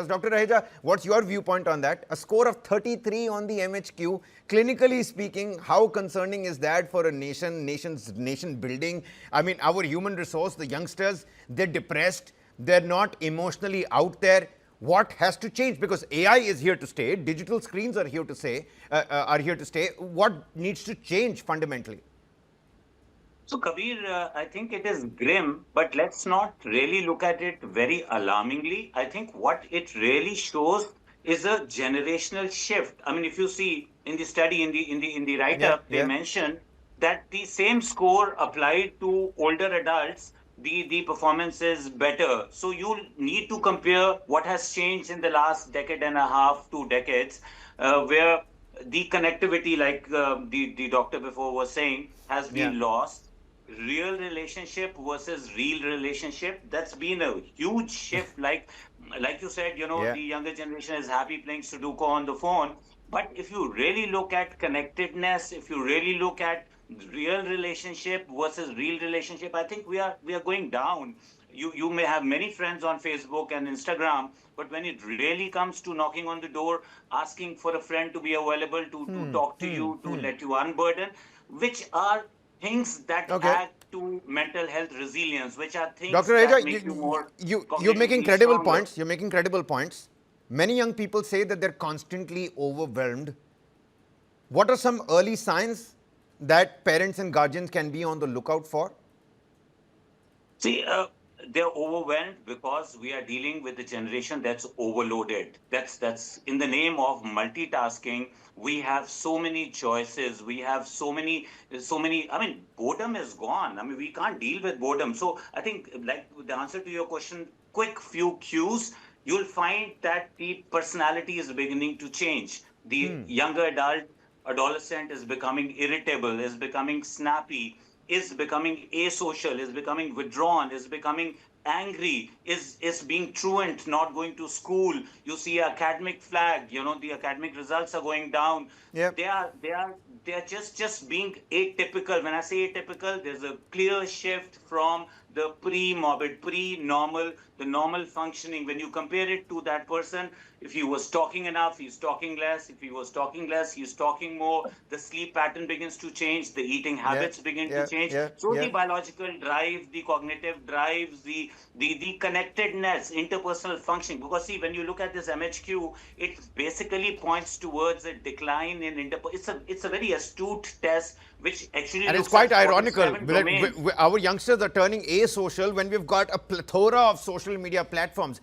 because Dr. Raheja, what's your viewpoint on that? A score of 33 on the MHQ, clinically speaking, how concerning is that for a nation building? I mean, our human resource, the youngsters, they're depressed, they're not emotionally out there. What has to change? Because AI is here to stay, digital screens are here to stay. What needs to change fundamentally? So, Kabir, I think it is grim, but let's not really look at it very alarmingly. I think what it really shows is a generational shift. I mean, if you see in the study, in the write-up, they mentioned that the same score applied to older adults, the performance is better. So you need to compare what has changed in the last decade and a half, 2 decades, where the connectivity, like the doctor before was saying, has been lost. Real relationship versus real relationship, that's been a huge shift. Like you said, the younger generation is happy playing Sudoku on the phone. But if you really look at connectedness, if you really look at real relationship versus real relationship, I think we are going down. You may have many friends on Facebook and Instagram, but when it really comes to knocking on the door, asking for a friend to be available to talk to you, to let you unburden, which are things that add to mental health resilience, which are things Dr. that Raheja, make you more you're making credible stronger. points. You're making credible points. Many young people say that they're constantly overwhelmed. What are some early signs that parents and guardians can be on the lookout for? See, they're overwhelmed because we are dealing with a generation that's overloaded. That's in the name of multitasking. We have so many choices. We have so many. I mean, boredom is gone. I mean, we can't deal with boredom. So I think, like the answer to your question, quick few cues, you'll find that the personality is beginning to change. The younger adolescent is becoming irritable, is becoming snappy, is becoming asocial, is becoming withdrawn, is becoming angry, is being truant, not going to school. You see academic flag, the academic results are going down. Yeah. They are just being atypical. When I say atypical, there's a clear shift from the pre-morbid, pre-normal, the normal functioning. When you compare it to that person, if he was talking enough, he's talking less. If he was talking less, he's talking more. The sleep pattern begins to change. The eating habits begin to change. So the biological drive, the cognitive drives, the connectedness, interpersonal functioning. Because see, when you look at this MHQ, it basically points towards a decline in It's a very astute test, which actually And looks it's quite at ironical. 47 domains. Our youngsters are turning asocial when we've got a plethora of social media platforms.